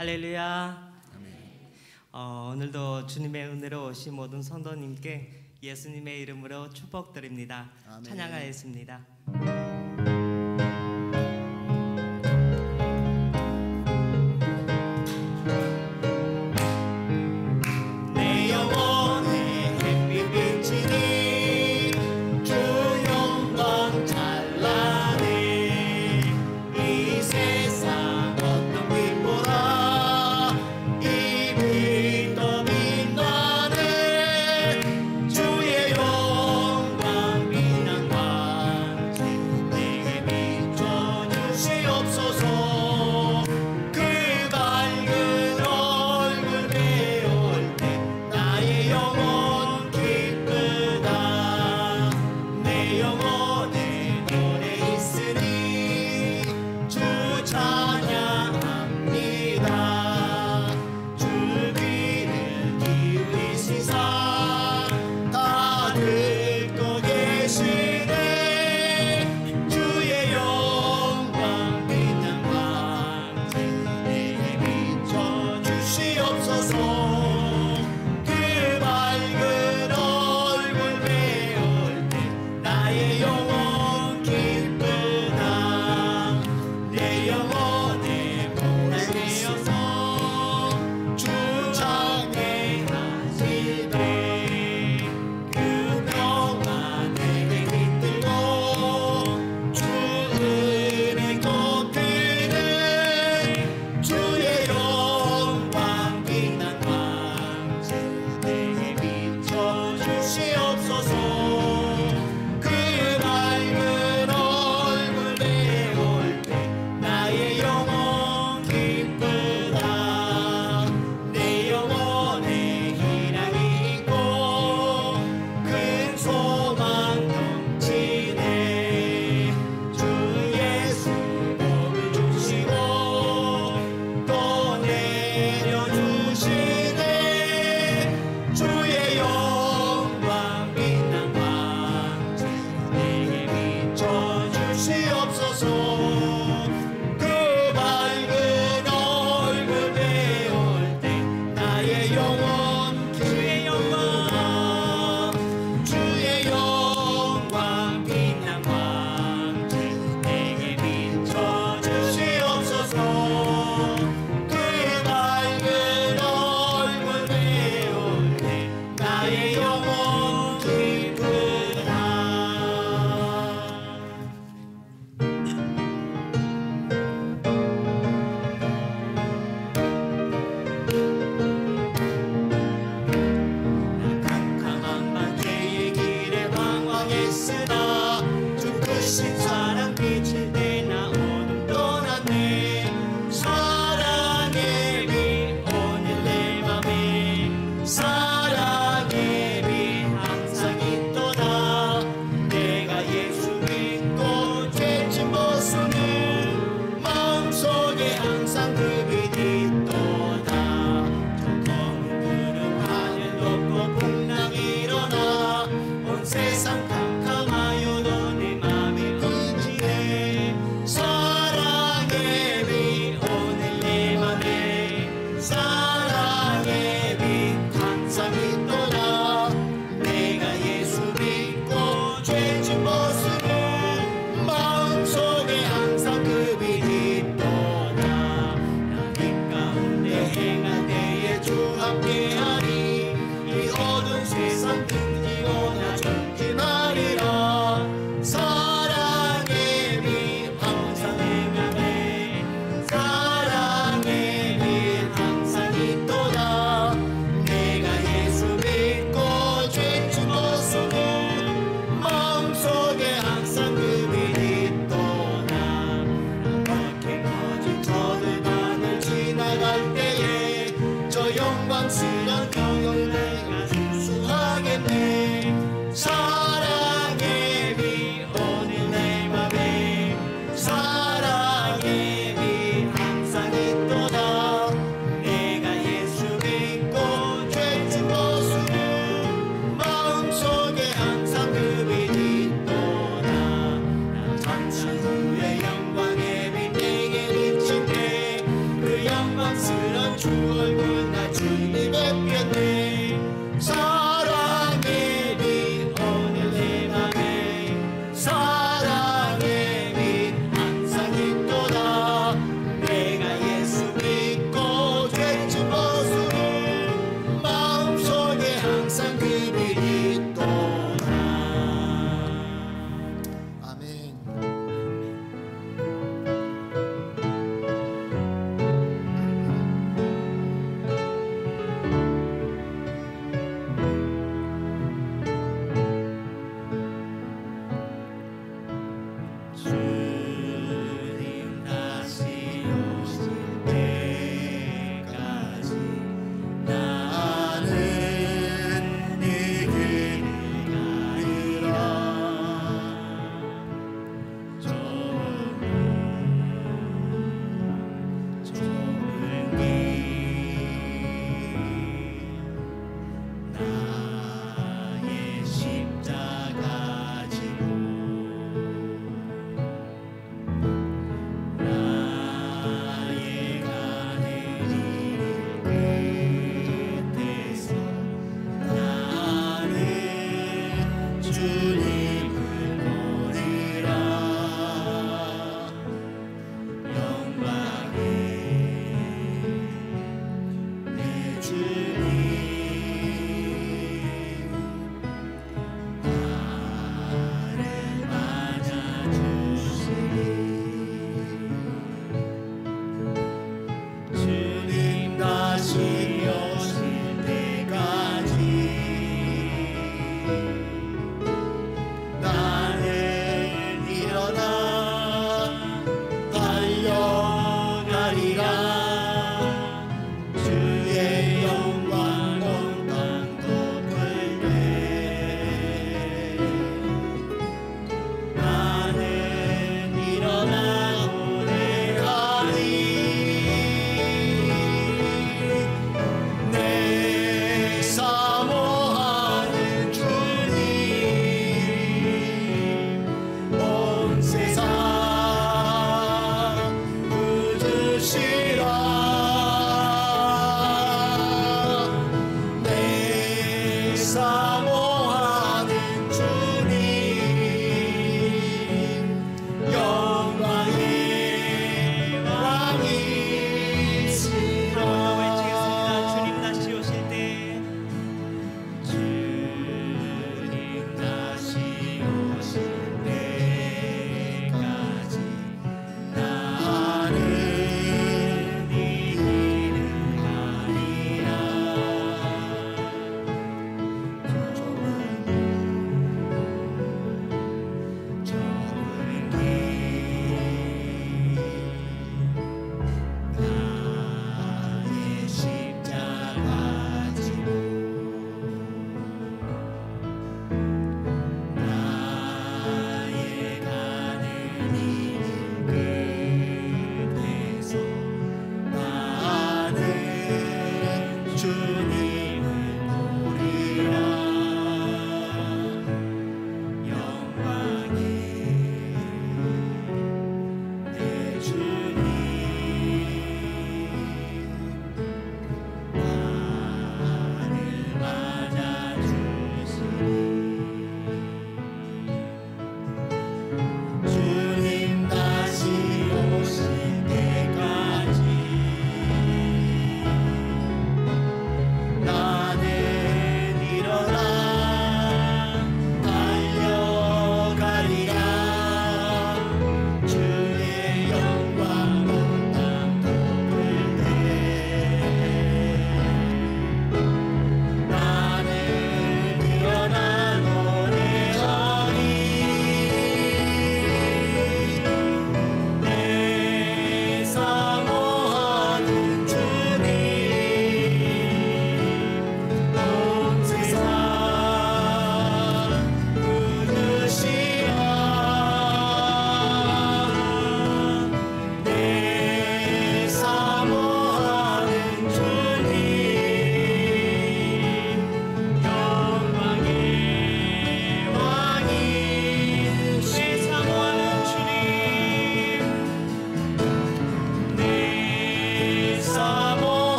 할렐루야. 오늘도 주님의 은혜로 오신 모든 성도님께 예수님의 이름으로 축복드립니다. 아멘. 찬양하겠습니다. 세상 캄캄하여도 내 맘이 움직이네.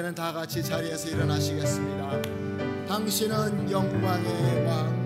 이제는 다 같이 자리에서 일어나시겠습니다. 당신은 영광의 왕,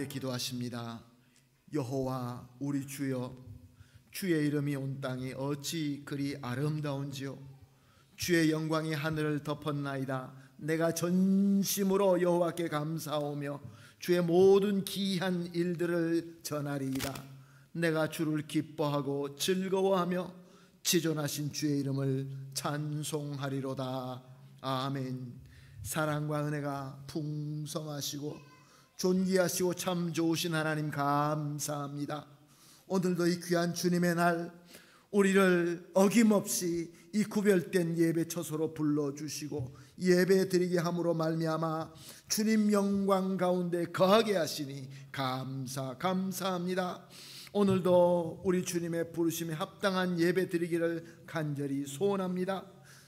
기도하십니다. 여호와 우리 주여, 주의 이름이 온 땅이 어찌 그리 아름다운지요. 주의 영광이 하늘을 덮었나이다. 내가 전심으로 여호와께 감사하며 주의 모든 기이한 일들을 전하리이다. 내가 주를 기뻐하고 즐거워하며 지존하신 주의 이름을 찬송하리로다. 아멘. 사랑과 은혜가 풍성하시고 존귀하시고 참 좋으신 하나님 감사합니다. 오늘도 이 귀한 주님의 날 우리를 어김없이 이 구별된 예배 처소로 불러주시고 예배 드리게 함으로 말미암아 주님 영광 가운데 거하게 하시니 감사합니다. 오늘도 우리 주님의 부르심에 합당한 예배 드리기를 간절히 소원합니다.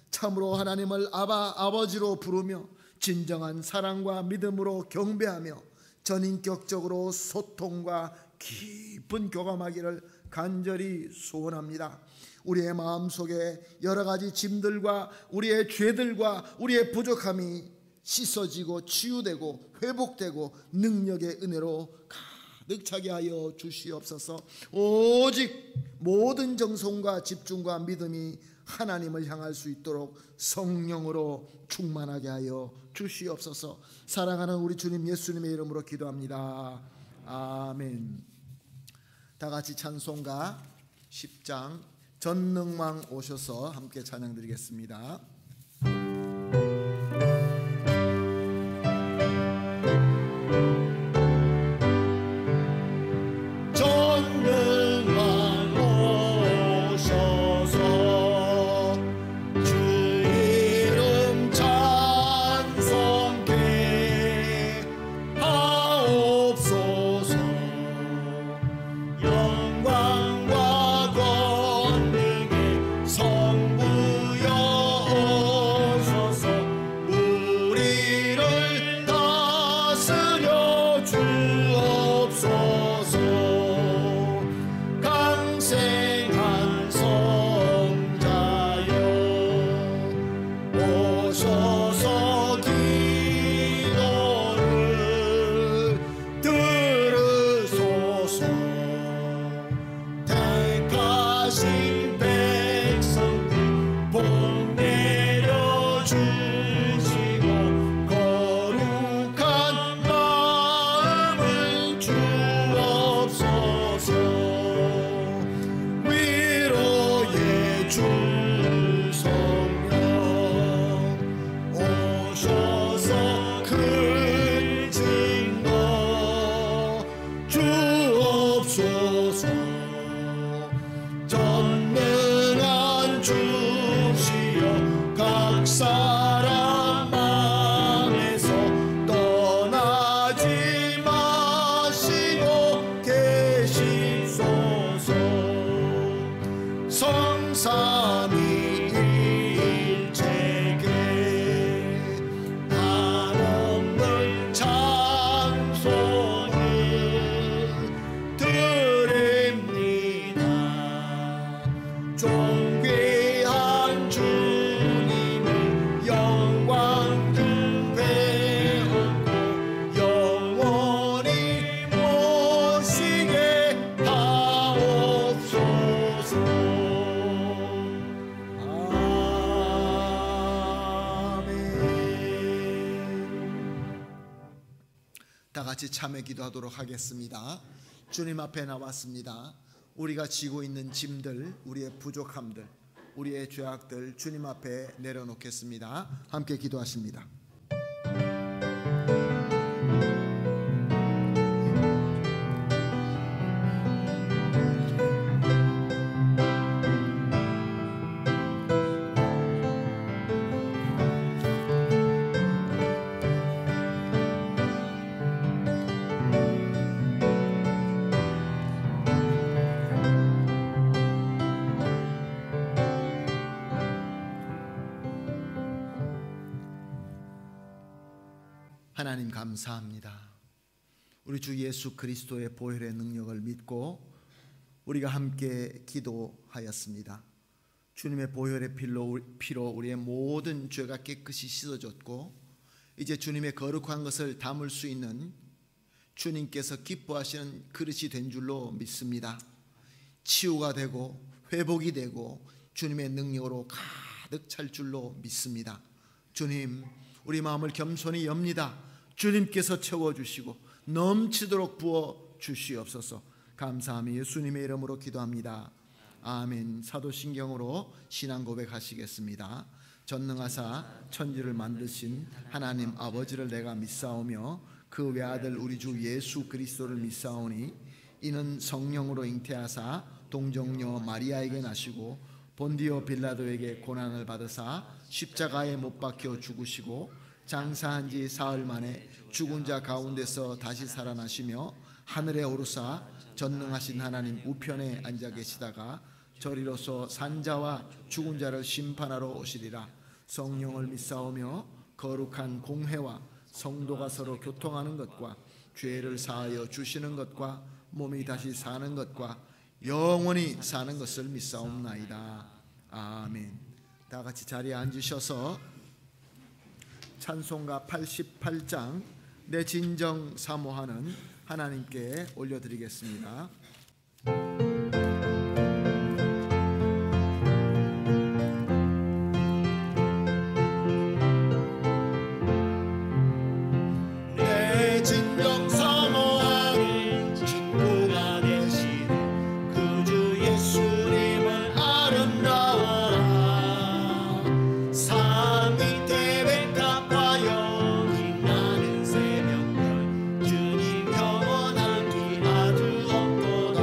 참으로 하나님을 아버지로 부르며 진정한 사랑과 믿음으로 경배하며 전인격적으로 소통과 깊은 교감하기를 간절히 소원합니다. 우리의 마음속에 여러 가지 짐들과 우리의 죄들과 우리의 부족함이 씻어지고 치유되고 회복되고 능력의 은혜로 가득 차게 하여 주시옵소서. 오직 모든 정성과 집중과 믿음이 하나님을 향할 수 있도록 성령으로 충만하게 하여 주시옵소서. 사랑하는 우리 주님 예수님의 이름으로 기도합니다. 아멘. 다 같이 찬송가 10장 전능왕 오셔서 함께 찬양 드리겠습니다. 다 같이 참회 기도하도록 하겠습니다. 주님 앞에 나왔습니다. 우리가 지고 있는 짐들, 우리의 부족함들, 우리의 죄악들 주님 앞에 내려놓겠습니다. 함께 기도하십니다. 하나님 감사합니다. 우리 주 예수 그리스도의 보혈의 능력을 믿고 우리가 함께 기도하였습니다. 주님의 보혈의 피로 우리의 모든 죄가 깨끗이 씻어졌고 이제 주님의 거룩한 것을 담을 수 있는 주님께서 기뻐하시는 그릇이 된 줄로 믿습니다. 치유가 되고 회복이 되고 주님의 능력으로 가득 찰 줄로 믿습니다. 주님, 우리 마음을 겸손히 엽니다. 주님께서 채워주시고 넘치도록 부어주시옵소서. 감사하며 예수님의 이름으로 기도합니다. 아멘. 사도신경으로 신앙 고백하시겠습니다. 전능하사 천지를 만드신 하나님 아버지를 내가 믿사오며 그 외아들 우리 주 예수 그리스도를 믿사오니 이는 성령으로 잉태하사 동정녀 마리아에게 나시고 본디오 빌라도에게 고난을 받으사 십자가에 못 박혀 죽으시고 장사한 지 사흘 만에 죽은 자 가운데서 다시 살아나시며 하늘에 오르사 전능하신 하나님 우편에 앉아 계시다가 저리로서 산자와 죽은 자를 심판하러 오시리라. 성령을 믿사오며 거룩한 공회와 성도가 서로 교통하는 것과 죄를 사하여 주시는 것과 몸이 다시 사는 것과 영원히 사는 것을 믿사옵나이다. 아멘. 다 같이 자리에 앉으셔서 찬송가 88장 내 진정 사모하는 하나님께 올려드리겠습니다. 내 진정 사모하는 친구가 되신 그 주 예수님을 아름다워라. 산 밑에 백합화여 빛나는 새벽별 주님 영원한 길 아주 없도다.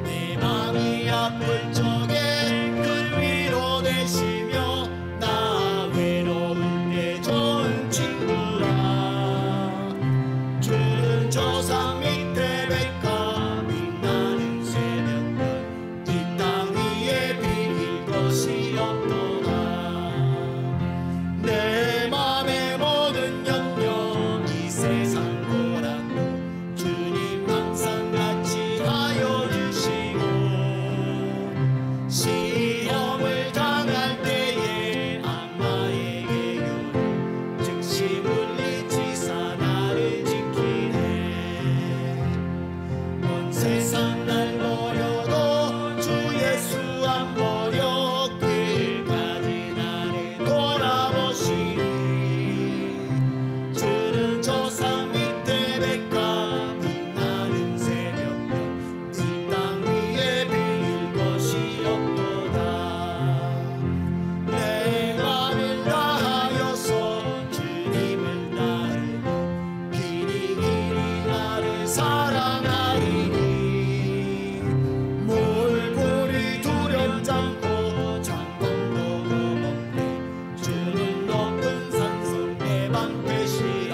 내 맘이 아플 적에 그 위로 되시며 나 외로울 때 좋은 친구라. 주는 저 산 밑에 백합 빛나는 새벽별 이 땅 위에 비길 것이 없도다. 내 맘의 모든 염려 이 세상 고난도 주님 항상 같이 하여 주시고 시험을 당할 때에 악마에게 요를 즉시 물리치사 나를 지키네. 온 세상 날 버려도 주 예수 안 버려 끝까지 나를 돌아보시니. 주는 저 산 밑에 백합 빛나는 새벽별 이 땅 위에 비길 것이 없도다. 내 맘을 다하여서 주님을 따르고 길이 나를 사랑하리니. 물고리 두렵지 않고 장동도 없네. 주는 높은 산성 내 방패시라.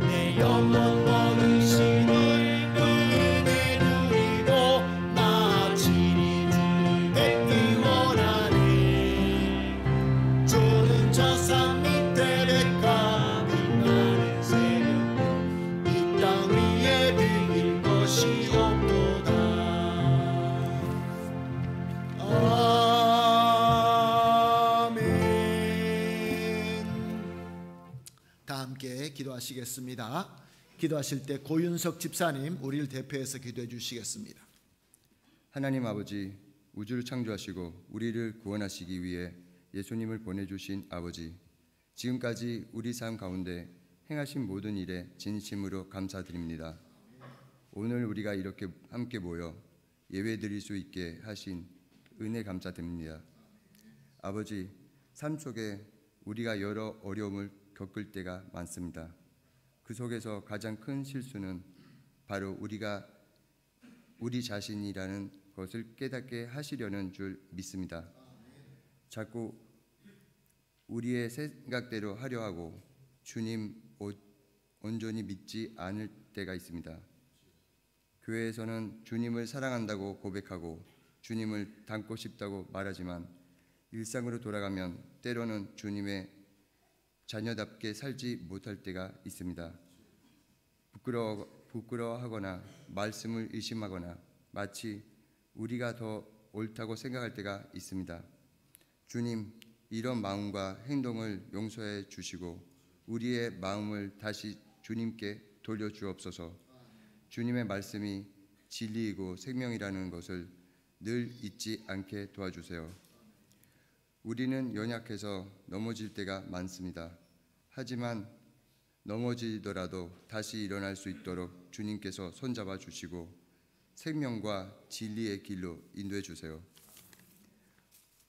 내 영혼 먹으시니 그 은혜 누리고 나 친히 주를 뵙기 원하네. 주는 저 산 밑에 백합 빛나는 새벽별 이 땅 위에 비길 것이 없도다. 아멘. 다 함께 기도하시겠습니다. 기도하실 때 고윤석 집사님 우리를 대표해서 기도해 주시겠습니다. 하나님 아버지, 우주를 창조하시고 우리를 구원하시기 위해 예수님을 보내주신 아버지, 지금까지 우리 삶 가운데 행하신 모든 일에 진심으로 감사드립니다. 오늘 우리가 이렇게 함께 모여 예배드릴 수 있게 하신 은혜 감사드립니다. 아버지, 삶 속에 우리가 여러 어려움을 겪을 때가 많습니다. 그 속에서 가장 큰 실수는 바로 우리가 우리 자신이라는 것을 깨닫게 하시려는 줄 믿습니다. 자꾸 우리의 생각대로 하려 하고 주님 온전히 믿지 않을 때가 있습니다. 교회에서는 주님을 사랑한다고 고백하고 주님을 닮고 싶다고 말하지만 일상으로 돌아가면 때로는 주님의 자녀답게 살지 못할 때가 있습니다. 부끄러워하거나 말씀을 의심하거나 마치 우리가 더 옳다고 생각할 때가 있습니다. 주님, 이런 마음과 행동을 용서해 주시고 우리의 마음을 다시 주님께 돌려주옵소서. 주님의 말씀이 진리이고 생명이라는 것을 늘 잊지 않게 도와주세요. 우리는 연약해서 넘어질 때가 많습니다. 하지만 넘어지더라도 다시 일어날 수 있도록 주님께서 손잡아 주시고 생명과 진리의 길로 인도해 주세요.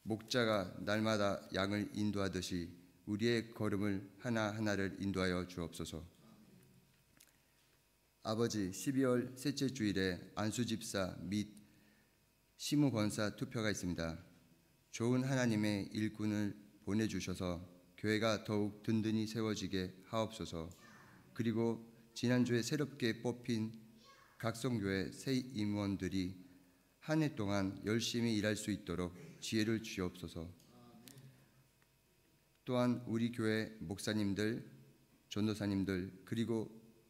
목자가 날마다 양을 인도하듯이 우리의 걸음을 하나하나를 인도하여 주옵소서. 아버지, 12월 셋째 주일에 안수집사 및 시무권사 투표가 있습니다. 좋은 하나님의 일꾼을 보내주셔서 교회가 더욱 든든히 세워지게 하옵소서. 그리고 지난주에 새롭게 뽑힌 각성교회 새 임원들이 한 해 동안 열심히 일할 수 있도록 지혜를 주옵소서. 또한 우리 교회 목사님들, 전도사님들 그리고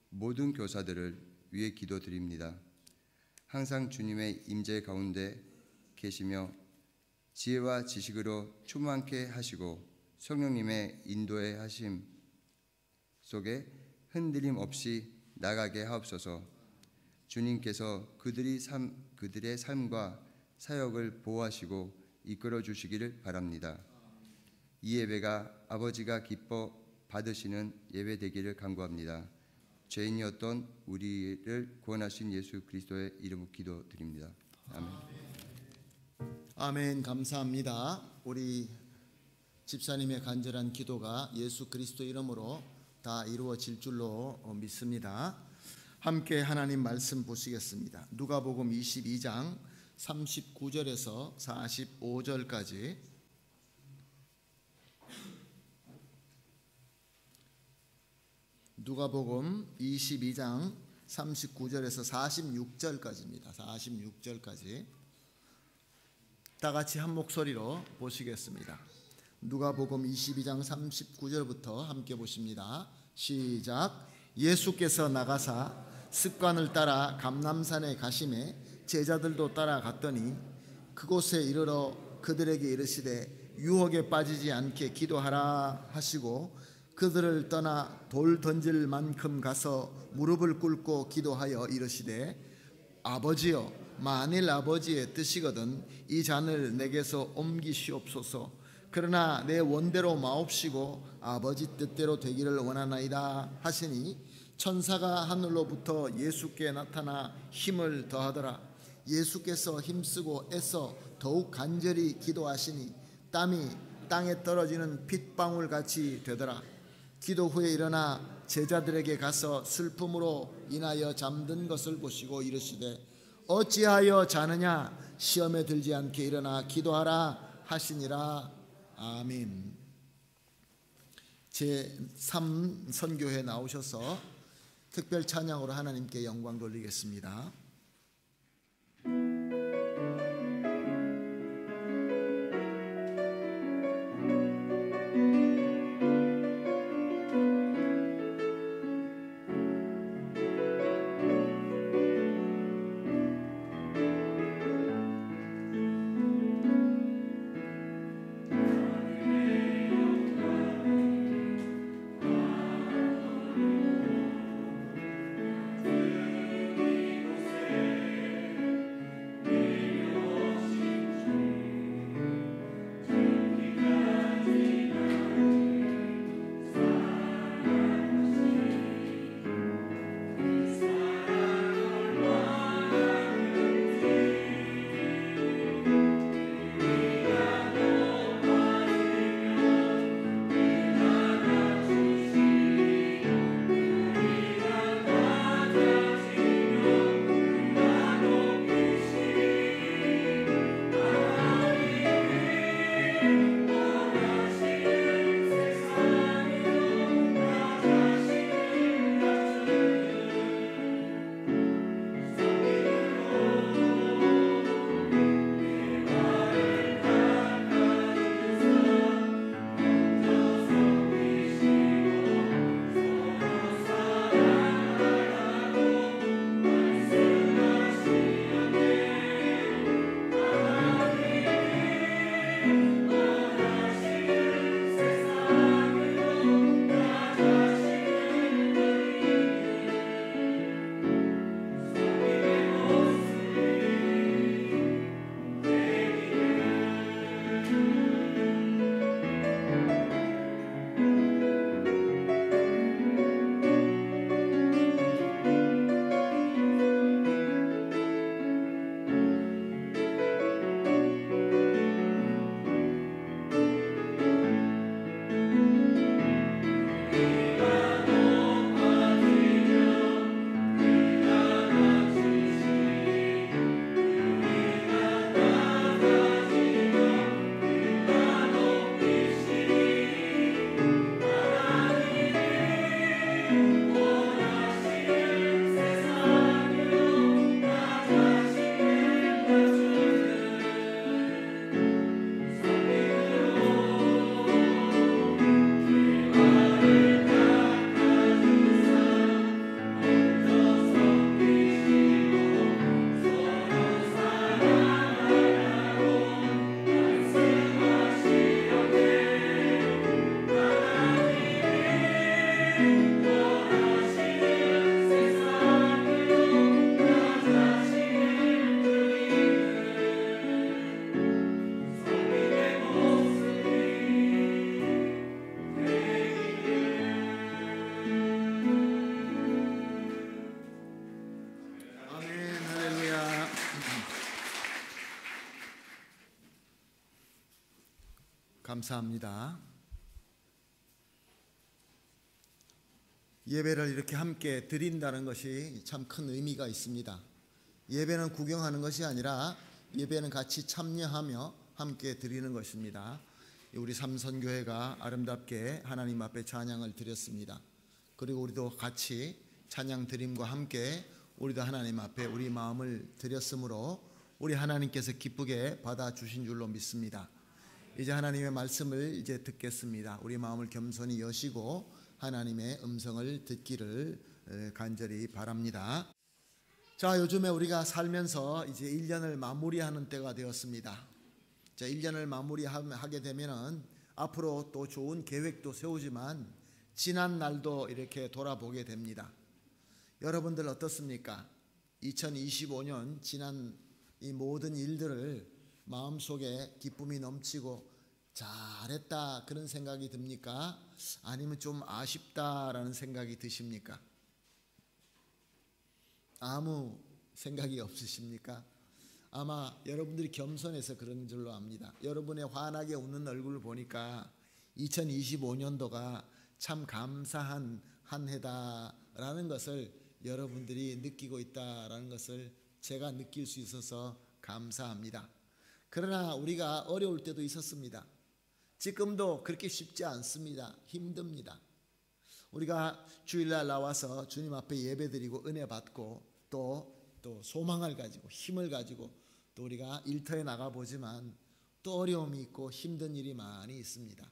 모든 교사들을 위해 기도드립니다. 항상 주님의 임재 가운데 계시며 지혜와 지식으로 충만케 하시고 성령님의 인도의 하심 속에 흔들림 없이 나가게 하옵소서. 주님께서 그들의 삶과 사역을 보호하시고 이끌어 주시기를 바랍니다. 이 예배가 아버지가 기뻐 받으시는 예배 되기를 간구합니다. 죄인이었던 우리를 구원하신 예수 그리스도의 이름으로 기도드립니다. 아멘. 아멘. 감사합니다. 우리 집사님의 간절한 기도가 예수 그리스도 이름으로 다 이루어질 줄로 믿습니다. 함께 하나님 말씀 보시겠습니다. 누가복음 22장 39절에서 45절까지 누가복음 22장 39절에서 46절까지입니다. 46절까지 다 같이 한 목소리로 보시겠습니다. 누가복음 22장 39절부터 함께 보십니다. 시작. 예수께서 나가사 습관을 따라 감람산에 가심에 제자들도 따라갔더니 그곳에 이르러 그들에게 이르시되 유혹에 빠지지 않게 기도하라 하시고 그들을 떠나 돌 던질 만큼 가서 무릎을 꿇고 기도하여 이르시되 아버지여 만일 아버지의 뜻이거든 이 잔을 내게서 옮기시옵소서. 그러나 내 원대로 마옵시고 아버지 뜻대로 되기를 원하나이다 하시니 천사가 하늘로부터 예수께 나타나 힘을 더하더라. 예수께서 힘쓰고 애써 더욱 간절히 기도하시니 땀이 땅에 떨어지는 핏방울같이 되더라. 기도 후에 일어나 제자들에게 가서 슬픔으로 인하여 잠든 것을 보시고 이르시되 어찌하여 자느냐 시험에 들지 않게 일어나 기도하라 하시니라. 아멘. 제3 선교회 나오셔서 특별 찬양으로 하나님께 영광 돌리겠습니다. 감사합니다. 예배를 이렇게 함께 드린다는 것이 참 큰 의미가 있습니다. 예배는 구경하는 것이 아니라 예배는 같이 참여하며 함께 드리는 것입니다. 우리 삼선교회가 아름답게 하나님 앞에 찬양을 드렸습니다. 그리고 우리도 같이 찬양 드림과 함께 우리도 하나님 앞에 우리 마음을 드렸으므로 우리 하나님께서 기쁘게 받아주신 줄로 믿습니다. 이제 하나님의 말씀을 이제 듣겠습니다. 우리 마음을 겸손히 여시고 하나님의 음성을 듣기를 간절히 바랍니다. 자, 요즘에 우리가 살면서 이제 1년을 마무리하는 때가 되었습니다. 자, 1년을 마무리하게 되면은 앞으로 또 좋은 계획도 세우지만 지난 날도 이렇게 돌아보게 됩니다. 여러분들 어떻습니까? 2025년 지난 이 모든 일들을 마음속에 기쁨이 넘치고 잘했다 그런 생각이 듭니까? 아니면 좀 아쉽다라는 생각이 드십니까? 아무 생각이 없으십니까? 아마 여러분들이 겸손해서 그런 줄로 압니다. 여러분의 환하게 웃는 얼굴을 보니까 2025년도가 참 감사한 한 해다라는 것을 여러분들이 느끼고 있다라는 것을 제가 느낄 수 있어서 감사합니다. 그러나 우리가 어려울 때도 있었습니다. 지금도 그렇게 쉽지 않습니다. 힘듭니다. 우리가 주일날 나와서 주님 앞에 예배드리고 은혜 받고 또 소망을 가지고 힘을 가지고 또 우리가 일터에 나가보지만 또 어려움이 있고 힘든 일이 많이 있습니다.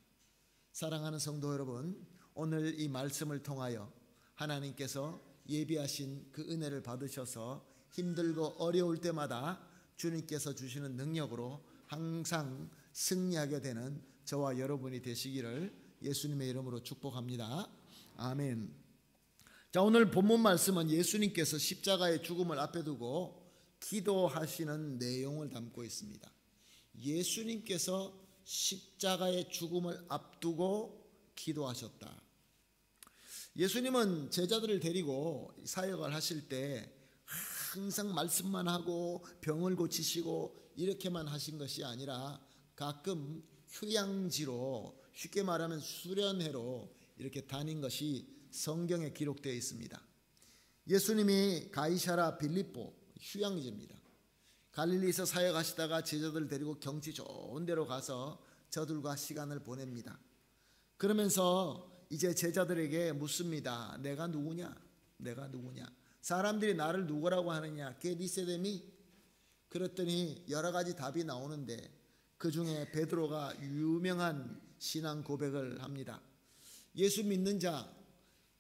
사랑하는 성도 여러분, 오늘 이 말씀을 통하여 하나님께서 예비하신 그 은혜를 받으셔서 힘들고 어려울 때마다 주님께서 주시는 능력으로 항상 승리하게 되는 저와 여러분이 되시기를 예수님의 이름으로 축복합니다. 아멘. 자, 오늘 본문 말씀은 예수님께서 십자가의 죽음을 앞에 두고 기도하시는 내용을 담고 있습니다. 예수님께서 십자가의 죽음을 앞두고 기도하셨다. 예수님은 제자들을 데리고 사역을 하실 때 항상 말씀만 하고 병을 고치시고 이렇게만 하신 것이 아니라 가끔 휴양지로, 쉽게 말하면 수련회로 이렇게 다닌 것이 성경에 기록되어 있습니다. 예수님이 가이사라 빌립보 휴양지입니다. 갈릴리에서 사역하시다가 제자들 데리고 경치 좋은 데로 가서 저들과 시간을 보냅니다. 그러면서 이제 제자들에게 묻습니다. 내가 누구냐? 내가 누구냐? 사람들이 나를 누구라고 하느냐? 게디세데미? 그랬더니 여러 가지 답이 나오는데 그 중에 베드로가 유명한 신앙 고백을 합니다. 예수 믿는 자,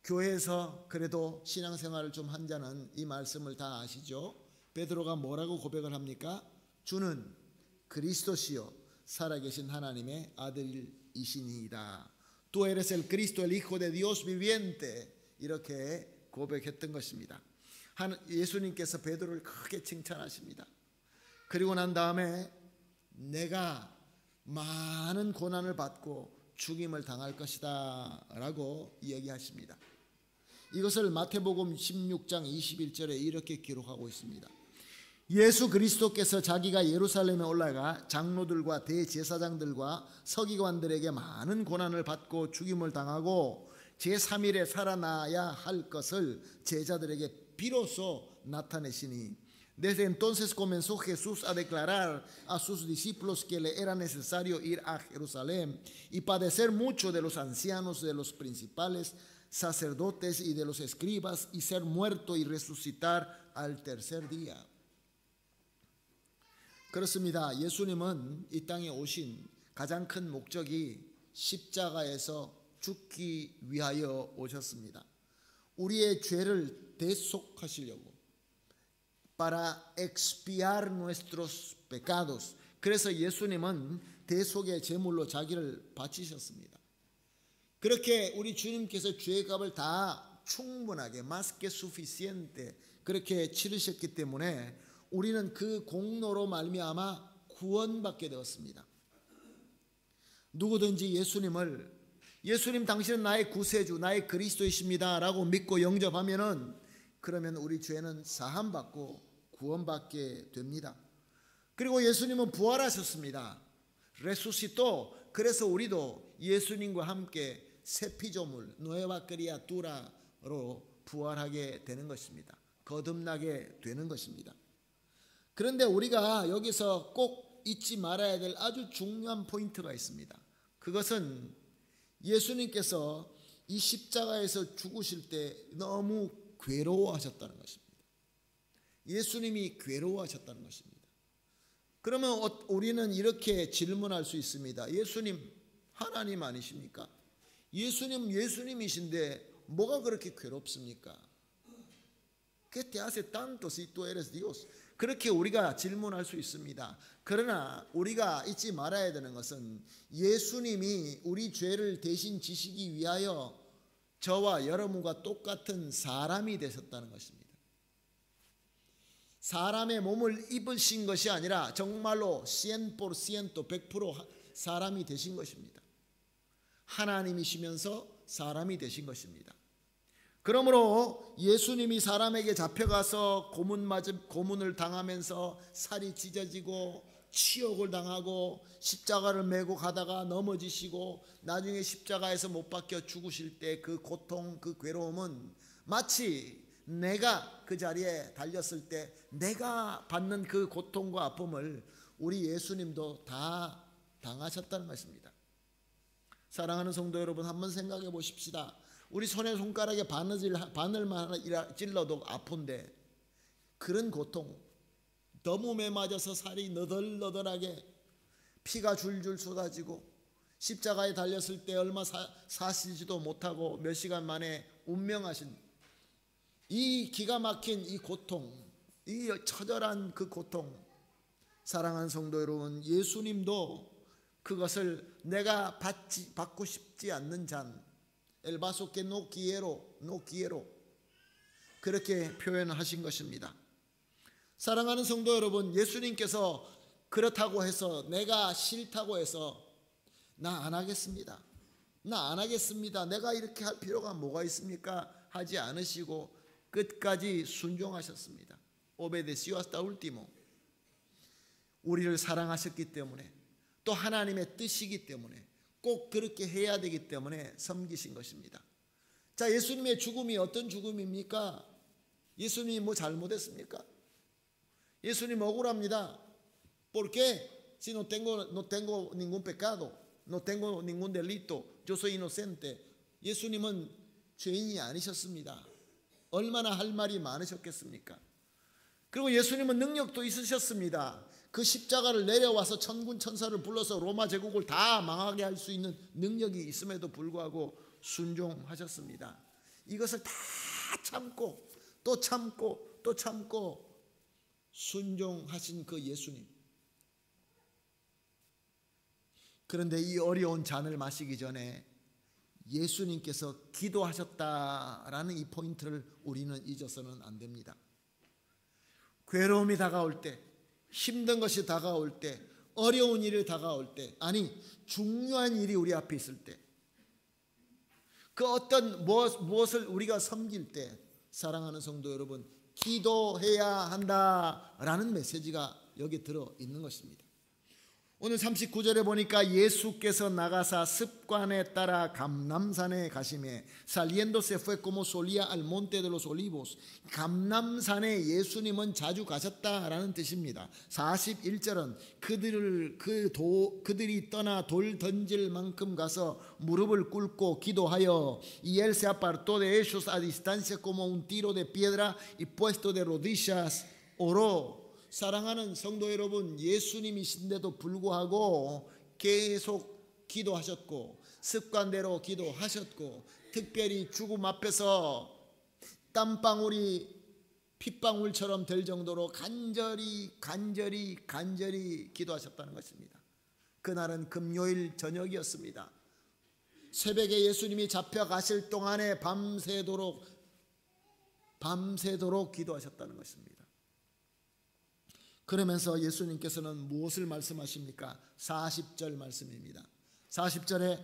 교회에서 그래도 신앙생활을 좀 한 자는 이 말씀을 다 아시죠? 베드로가 뭐라고 고백을 합니까? 주는 그리스도시요 살아계신 하나님의 아들이시니이다. Tú eres el Cristo, el Hijo de Dios viviente. 이렇게 고백했던 것입니다. 예수님께서 베드로를 크게 칭찬하십니다. 그리고 난 다음에 내가 많은 고난을 받고 죽임을 당할 것이다 라고 이야기하십니다. 이것을 마태복음 16장 21절에 이렇게 기록하고 있습니다. 예수 그리스도께서 자기가 예루살렘에 올라가 장로들과 대제사장들과 서기관들에게 많은 고난을 받고 죽임을 당하고 제3일에 살아나야 할 것을 제자들에게 비로소 나타내시니 Desde entonces comenzó Jesús a declarar a sus discípulos que le era necesario ir a Jerusalén y padecer mucho de los ancianos, de los principales sacerdotes y de los escribas y ser muerto y resucitar al tercer día. 그렇습니다. 예수님은 이 땅에 오신 가장 큰 목적이 십자가에서 죽기 위하여 오셨습니다. 우리의 죄를 대속하시려고. Para expiar nuestros pecados. 그래서 예수님은 대속의 제물로 자기를 바치셨습니다. 그렇게 우리 주님께서 죄의 값을 다 충분하게 más que suficiente 그렇게 치르셨기 때문에 우리는 그 공로로 말미암아 구원받게 되었습니다. 누구든지 예수님 당신은 나의 구세주, 나의 그리스도이십니다 라고 믿고 영접하면은 그러면 우리 죄는 사함받고 구원받게 됩니다. 그리고 예수님은 부활하셨습니다. resucitó, 그래서 우리도 예수님과 함께 새 피조물 누에바 크리아투라로 부활하게 되는 것입니다. 거듭나게 되는 것입니다. 그런데 우리가 여기서 꼭 잊지 말아야 될 아주 중요한 포인트가 있습니다. 그것은 예수님께서 이 십자가에서 죽으실 때 너무 괴로워하셨다는 것입니다. 예수님이 괴로워하셨다는 것입니다. 그러면 우리는 이렇게 질문할 수 있습니다. 예수님 하나님 아니십니까? 예수님 예수님이신데 뭐가 그렇게 괴롭습니까? ¿Qué te hace tanto si tú eres Dios? 그렇게 우리가 질문할 수 있습니다. 그러나 우리가 잊지 말아야 되는 것은 예수님이 우리 죄를 대신 지시기 위하여 저와 여러분과 똑같은 사람이 되셨다는 것입니다. 사람의 몸을 입으신 것이 아니라 정말로 100% 100% 사람이 되신 것입니다. 하나님이시면서 사람이 되신 것입니다. 그러므로 예수님이 사람에게 잡혀가서 고문을 당하면서 살이 찢어지고 치욕을 당하고 십자가를 메고 가다가 넘어지시고 나중에 십자가에서 못 박혀 죽으실 때 그 고통, 그 괴로움은 마치 내가 그 자리에 달렸을 때 내가 받는 그 고통과 아픔을 우리 예수님도 다 당하셨다는 것입니다. 사랑하는 성도 여러분, 한번 생각해 보십시다. 우리 손에 손가락에 바늘만 찔러도 아픈데 그런 고통, 더움에 맞아서 살이 너덜너덜하게 피가 줄줄 쏟아지고 십자가에 달렸을 때 얼마 사시지도 못하고 몇 시간 만에 운명하신 이 기가 막힌 이 고통, 이 처절한 그 고통, 사랑하는 성도 여러분, 예수님도 그것을 내가 받고 싶지 않는 잔, El vaso que no quiero 그렇게 표현하신 것입니다. 사랑하는 성도 여러분, 예수님께서 그렇다고 해서 내가 싫다고 해서 나 안 하겠습니다. 내가 이렇게 할 필요가 뭐가 있습니까? 하지 않으시고 끝까지 순종하셨습니다. Obedeció hasta último. 우리를 사랑하셨기 때문에 또 하나님의 뜻이기 때문에 꼭 그렇게 해야 되기 때문에 섬기신 것입니다. 자, 예수님의 죽음이 어떤 죽음입니까? 예수님이 뭐 잘못했습니까? 예수님 억울합니다. ¿Por qué? Si no tengo ningún pecado, no tengo ningún delito, yo soy inocente. 예수님은 죄인이 아니셨습니다. 얼마나 할 말이 많으셨겠습니까? 그리고 예수님은 능력도 있으셨습니다. 그 십자가를 내려와서 천군 천사를 불러서 로마 제국을 다 망하게 할 수 있는 능력이 있음에도 불구하고 순종하셨습니다. 이것을 다 참고 또 참고 또 참고 순종하신 그 예수님. 그런데 이 어려운 잔을 마시기 전에 예수님께서 기도하셨다라는 이 포인트를 우리는 잊어서는 안 됩니다. 괴로움이 다가올 때, 힘든 것이 다가올 때, 어려운 일이 다가올 때, 아니 중요한 일이 우리 앞에 있을 때, 그 어떤 무엇을 우리가 섬길 때, 사랑하는 성도 여러분, 기도해야 한다라는 메시지가 여기 들어 있는 것입니다. 오늘 39절에 보니까 예수께서 나가사 습관에 따라 감람산에 가시매 saliéndose fue como solía al monte de los olivos. 감람산에 예수님은 자주 가셨다라는 뜻입니다. 41절은 그들이 떠나 돌 던질 만큼 가서 무릎을 꿇고 기도하여 y él se apartó de ellos a distancia como un tiro de piedra y puesto de rodillas oró. 사랑하는 성도 여러분, 예수님이신데도 불구하고 계속 기도하셨고 습관대로 기도하셨고 특별히 죽음 앞에서 땀방울이 핏방울처럼 될 정도로 간절히 기도하셨다는 것입니다. 그날은 금요일 저녁이었습니다. 새벽에 예수님이 잡혀가실 동안에 밤새도록 기도하셨다는 것입니다. 그러면서 예수님께서는 무엇을 말씀하십니까? 40절 말씀입니다. 40절에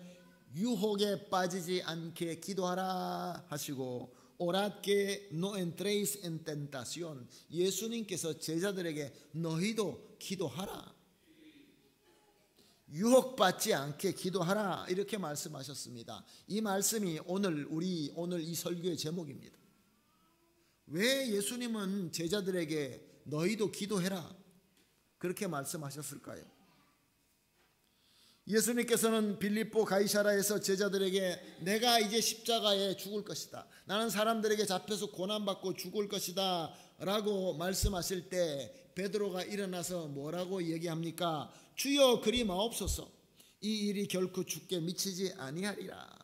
유혹에 빠지지 않게 기도하라 하시고 orad que no entréis en tentación. 예수님께서 제자들에게 너희도 기도하라. 유혹받지 않게 기도하라 이렇게 말씀하셨습니다. 이 말씀이 오늘 이 설교의 제목입니다. 왜 예수님은 제자들에게 너희도 기도해라 그렇게 말씀하셨을까요? 예수님께서는 빌립보 가이사라에서 제자들에게 내가 이제 십자가에 죽을 것이다, 나는 사람들에게 잡혀서 고난받고 죽을 것이다 라고 말씀하실 때 베드로가 일어나서 뭐라고 얘기합니까? 주여 그리 마옵소서, 이 일이 결코 죽게 미치지 아니하리라.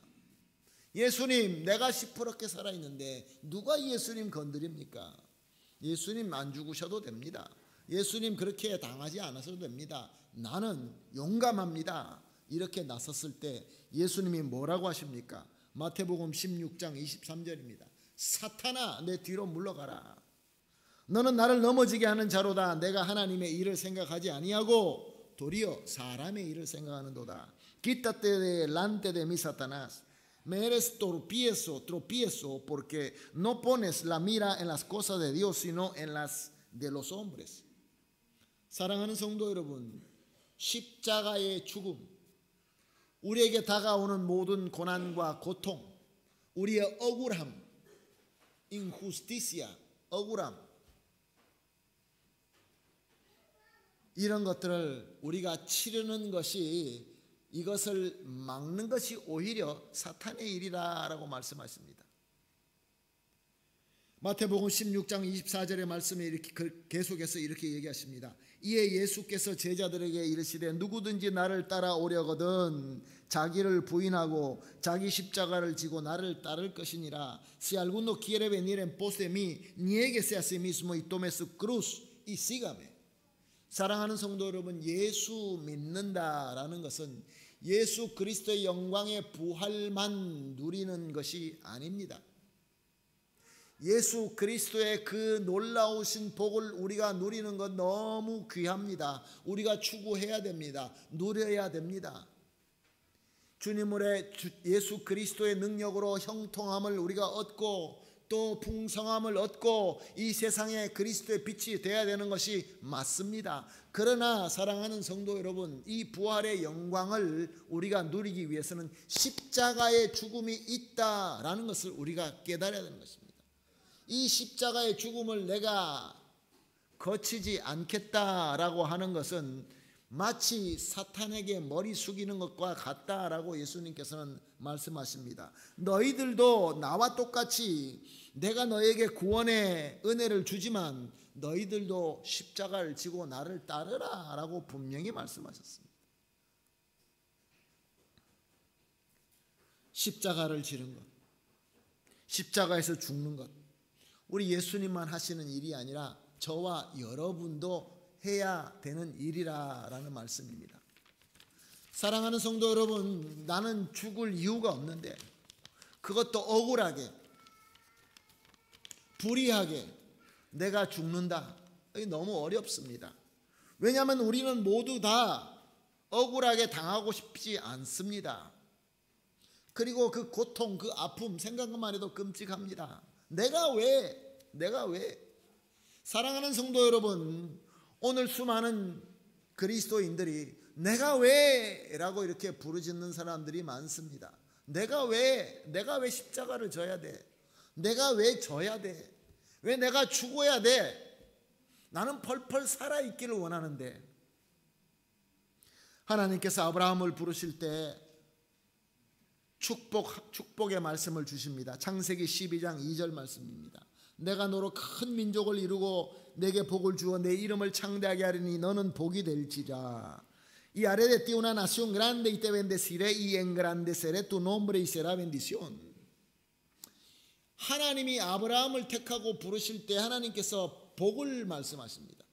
예수님, 내가 시퍼렇게 살아있는데 누가 예수님 건드립니까? 예수님 안 죽으셔도 됩니다. 예수님 그렇게 당하지 않아서도 됩니다. 나는 용감합니다. 이렇게 나섰을 때 예수님이 뭐라고 하십니까? 마태복음 16장 23절입니다. 사탄아, 내 뒤로 물러가라. 너는 나를 넘어지게 하는 자로다. 내가 하나님의 일을 생각하지 아니하고 도리어 사람의 일을 생각하는도다. Quítate delante de mí, Satanás. Me eres tropiezo, porque no pones la mira en las cosas de Dios, sino en las de los hombres. 사랑하는 성도 여러분, 십자가의 죽음, 우리에게 다가오는 모든 고난과 고통, 우리의 억울함, injusticia, 억울함, 이런 것들을 우리가 치르는 것이, 이것을 막는 것이 오히려 사탄의 일이라고 말씀하십니다. 마태복음 16장 24절의 말씀에 이렇게 계속해서 이렇게 얘기하십니다. 이에 예수께서 제자들에게 이르시되 누구든지 나를 따라오려거든 자기를 부인하고 자기 십자가를 지고 나를 따를 것이니라. Si alguno quiere venir en pos de mí, niéguese a sí mismo y tome su cruz y sígame. 사랑하는 성도 여러분, 예수 믿는다라는 것은 예수 그리스도의 영광의 부활만 누리는 것이 아닙니다. 예수 그리스도의 그 놀라우신 복을 우리가 누리는 것 너무 귀합니다. 우리가 추구해야 됩니다. 누려야 됩니다. 주님의 예수 그리스도의 능력으로 형통함을 우리가 얻고 또 풍성함을 얻고 이 세상에 그리스도의 빛이 되어야 되는 것이 맞습니다. 그러나 사랑하는 성도 여러분, 이 부활의 영광을 우리가 누리기 위해서는 십자가의 죽음이 있다라는 것을 우리가 깨달아야 되는 것입니다. 이 십자가의 죽음을 내가 거치지 않겠다라고 하는 것은 마치 사탄에게 머리 숙이는 것과 같다라고 예수님께서는 말씀하십니다. 너희들도 나와 똑같이 내가 너에게 구원의 은혜를 주지만 너희들도 십자가를 지고 나를 따르라 라고 분명히 말씀하셨습니다. 십자가를 지는 것, 십자가에서 죽는 것, 우리 예수님만 하시는 일이 아니라 저와 여러분도 해야 되는 일이라는 말씀입니다. 사랑하는 성도 여러분, 나는 죽을 이유가 없는데 그것도 억울하게, 불의하게 내가 죽는다. 너무 어렵습니다. 왜냐하면 우리는 모두 다 억울하게 당하고 싶지 않습니다. 그리고 그 고통, 그 아픔 생각만 해도 끔찍합니다. 내가 왜? 사랑하는 성도 여러분, 오늘 수많은 그리스도인들이 내가 왜? 라고 이렇게 부르짖는 사람들이 많습니다. 내가 왜 십자가를 져야 돼? 내가 왜 져야 돼? 왜 내가 죽어야 돼? 나는 펄펄 살아있기를 원하는데. 하나님께서 아브라함을 부르실 때 축복의 말씀을 주십니다. 창세기 12장 2절 말씀입니다. 내가 너로 큰 민족을 이루고 내게 복을 주어 내 이름을 창대하게 하리니 너는 복이 될지라. Y haré de ti una nación grande y te bendeciré y engrandeceré tu nombre y será bendición. 하나님이 아브라함을 택하고 부르실 때 하나님께서 복을 말씀하십니다.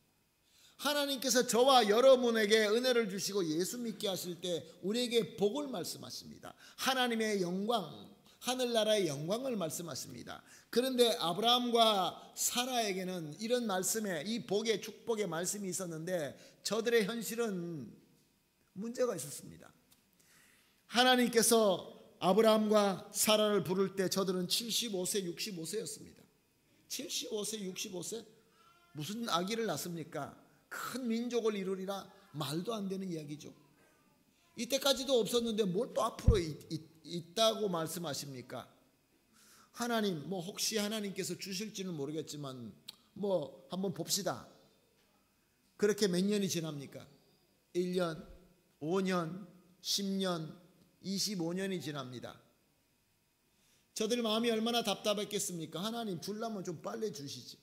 하나님께서 저와 여러분에게 은혜를 주시고 예수 믿게 하실 때 우리에게 복을 말씀하십니다. 하나님의 영광, 하늘나라의 영광을 말씀하십니다. 그런데 아브라함과 사라에게는 이런 말씀에, 이 복의 축복의 말씀이 있었는데 저들의 현실은 문제가 있었습니다. 하나님께서 아브라함과 사라를 부를 때 저들은 75세, 65세였습니다. 75세, 65세? 무슨 아기를 낳습니까? 큰 민족을 이루리라? 말도 안 되는 이야기죠. 이때까지도 없었는데 뭘 또 앞으로 있다고 말씀하십니까? 하나님, 뭐 혹시 하나님께서 주실지는 모르겠지만 뭐 한번 봅시다. 그렇게 몇 년이 지납니까? 1년, 5년, 10년, 25년이 지납니다. 저들 마음이 얼마나 답답했겠습니까? 하나님 줄라면 좀 빨리 주시지.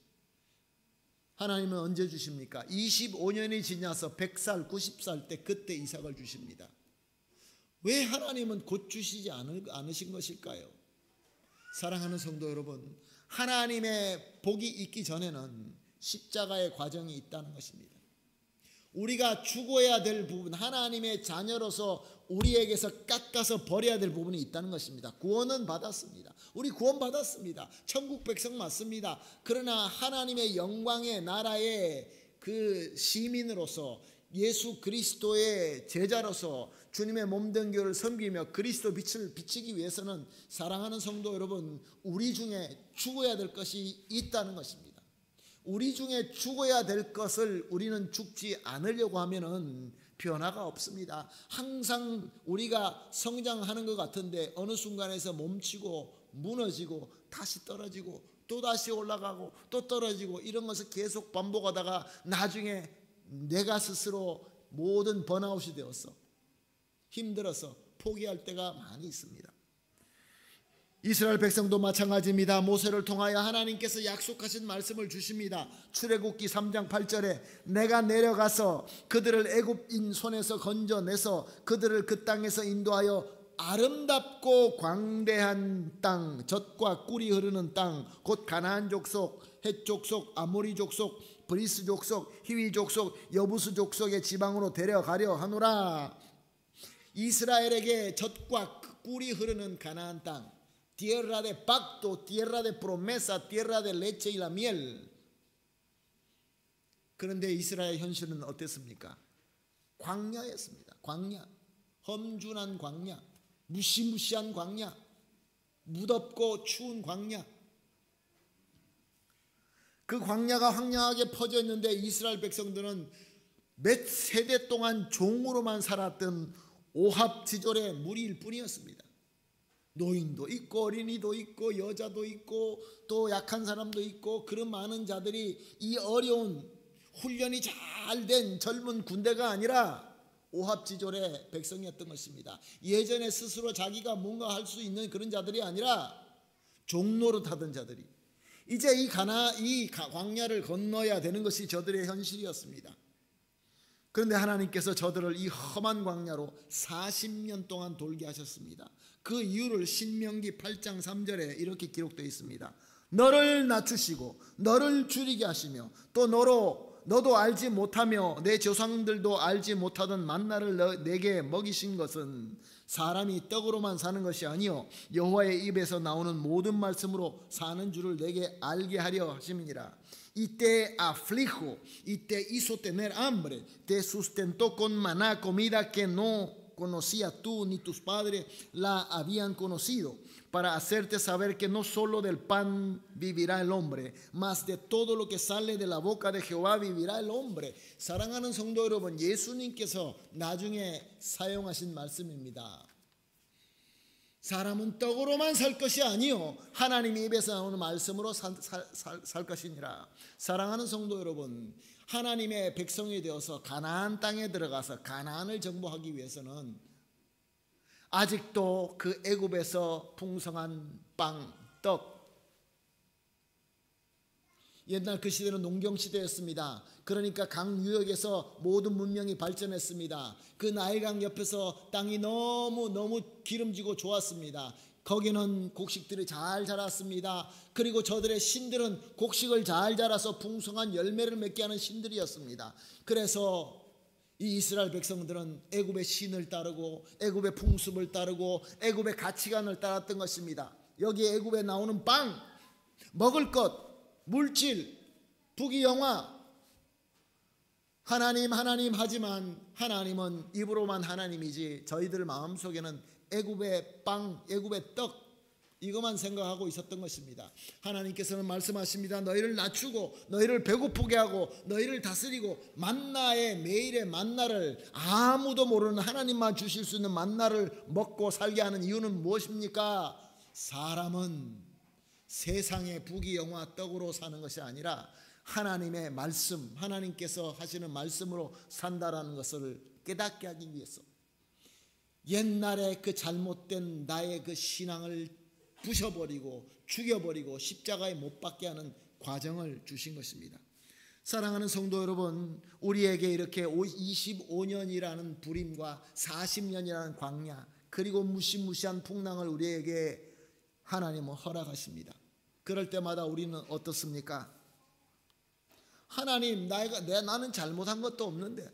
하나님은 언제 주십니까? 25년이 지나서 100살, 90살 때 그때 이삭을 주십니다. 왜 하나님은 곧 주시지 않으신 것일까요? 사랑하는 성도 여러분, 하나님의 복이 있기 전에는 십자가의 과정이 있다는 것입니다. 우리가 죽어야 될 부분, 하나님의 자녀로서 우리에게서 깎아서 버려야 될 부분이 있다는 것입니다. 구원은 받았습니다. 우리 구원 받았습니다. 천국 백성 맞습니다. 그러나 하나님의 영광의 나라의 그 시민으로서, 예수 그리스도의 제자로서 주님의 몸된 교회를 섬기며 그리스도 빛을 비치기 위해서는, 사랑하는 성도 여러분, 우리 중에 죽어야 될 것이 있다는 것입니다. 우리 중에 죽어야 될 것을 우리는 죽지 않으려고 하면은 변화가 없습니다. 항상 우리가 성장하는 것 같은데 어느 순간에서 멈추고 무너지고 다시 떨어지고 또 다시 올라가고 또 떨어지고, 이런 것을 계속 반복하다가 나중에 내가 스스로 모든 번아웃이 되었어. 힘들어서 포기할 때가 많이 있습니다. 이스라엘 백성도 마찬가지입니다. 모세를 통하여 하나님께서 약속하신 말씀을 주십니다. 출애굽기 3장 8절에 내가 내려가서 그들을 애굽인 손에서 건져내서 그들을 그 땅에서 인도하여 아름답고 광대한 땅, 젖과 꿀이 흐르는 땅, 곧 가나안 족속, 헷 족속, 아모리 족속, 브리스 족속, 히위 족속, 여부스 족속의 지방으로 데려가려 하노라. 이스라엘에게 젖과 꿀이 흐르는 가나안 땅, tierra de pacto, tierra de promesa, tierra de leche y la miel. 그런데 이스라엘 현실은 어땠습니까? 광야였습니다. 광야, 험준한 광야, 무시무시한 광야, 무덥고 추운 광야. 그 광야가 황량하게 퍼져 있는데 이스라엘 백성들은 몇 세대 동안 종으로만 살았던 오합지졸의 무리일 뿐이었습니다. 노인도 있고 어린이도 있고 여자도 있고 또 약한 사람도 있고, 그런 많은 자들이 이 어려운 훈련이 잘 된 젊은 군대가 아니라 오합지졸의 백성이었던 것입니다. 예전에 스스로 자기가 뭔가 할 수 있는 그런 자들이 아니라 종노릇하던 자들이 이제 이 광야를 건너야 되는 것이 저들의 현실이었습니다. 그런데 하나님께서 저들을 이 험한 광야로 40년 동안 돌게 하셨습니다. 그 이유를 신명기 8장 3절에 이렇게 기록되어 있습니다. 너를 낮추시고 너를 줄이게 하시며 또 너도 알지 못하며 내 조상들도 알지 못하던 만나를 내게 먹이신 것은 사람이 떡으로만 sa는 것이 아니요 여호와의 입에서 나오는 모든 말씀으로 사는 줄을 내게 알게 하려 하심이니라. Y te aflijo y te hizo tener hambre, te sustentó con maná, comida que no conocías tú ni tus padres la habían conocido, para hacerte saber que no solo del pan vivirá el hombre, mas de todo lo que sale de la boca de Jehová vivirá el hombre. 사랑하는 성도 여러분, 예수님께서 나중에 사용하신 말씀입니다. 사람은 떡으로만 살 것이 아니요 하나님의 입에서 나오는 말씀으로 살 것이니라. 사랑하는 성도 여러분, 하나님의 백성이 되어서 가나안 땅에 들어가서 가나안을 정복하기 위해서는 아직도 그 애굽에서 풍성한 빵, 떡, 옛날 그 시대는 농경시대였습니다. 그러니까 강 유역에서 모든 문명이 발전했습니다. 그 나일강 옆에서 땅이 너무 기름지고 좋았습니다. 거기는 곡식들이 잘 자랐습니다. 그리고 저들의 신들은 곡식을 잘 자라서 풍성한 열매를 맺게 하는 신들이었습니다. 그래서 이 이스라엘 백성들은 애굽의 신을 따르고 애굽의 풍습을 따르고 애굽의 가치관을 따랐던 것입니다. 여기 애굽에 나오는 빵, 먹을 것, 물질, 부귀영화, 하나님 하지만 하나님은 입으로만 하나님이지 저희들 마음속에는 애굽의 빵, 애굽의 떡, 이것만 생각하고 있었던 것입니다. 하나님께서는 말씀하십니다. 너희를 낮추고 너희를 배고프게 하고 너희를 다스리고 만나의 매일의 만나를, 아무도 모르는 하나님만 주실 수 있는 만나를 먹고 살게 하는 이유는 무엇입니까? 사람은 세상의 부귀영화 떡으로 사는 것이 아니라 하나님의 말씀, 하나님께서 하시는 말씀으로 산다라는 것을 깨닫게 하기 위해서 옛날에 그 잘못된 나의 그 신앙을 부셔버리고 죽여버리고 십자가에 못 박게 하는 과정을 주신 것입니다. 사랑하는 성도 여러분, 우리에게 이렇게 25년이라는 불임과 40년이라는 광야, 그리고 무시무시한 풍랑을 우리에게 하나님은 허락하십니다. 그럴 때마다 우리는 어떻습니까? 하나님, 나는 잘못한 것도 없는데,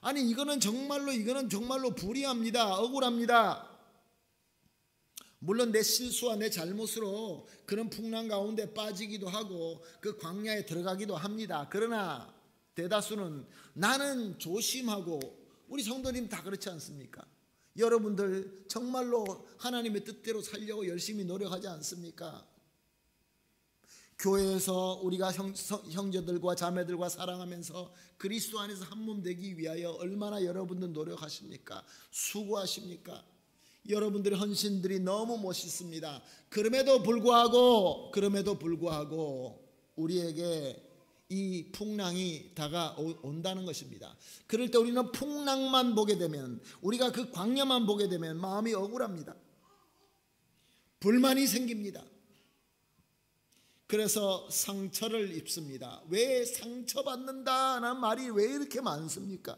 아니 이거는 정말로 불의합니다. 억울합니다. 물론 내 실수와 내 잘못으로 그런 풍랑 가운데 빠지기도 하고 그 광야에 들어가기도 합니다. 그러나 대다수는 나는 조심하고, 우리 성도님 다 그렇지 않습니까? 여러분들 정말로 하나님의 뜻대로 살려고 열심히 노력하지 않습니까? 교회에서 우리가 형제들과 자매들과 사랑하면서 그리스도 안에서 한 몸 되기 위하여 얼마나 여러분들 노력하십니까? 수고하십니까? 여러분들의 헌신들이 너무 멋있습니다. 그럼에도 불구하고 우리에게 이 풍랑이 다가온다는 것입니다. 그럴 때 우리는 풍랑만 보게 되면, 우리가 그 광야만 보게 되면 마음이 억울합니다. 불만이 생깁니다. 그래서 상처를 입습니다. 왜 상처받는다는 말이 왜 이렇게 많습니까?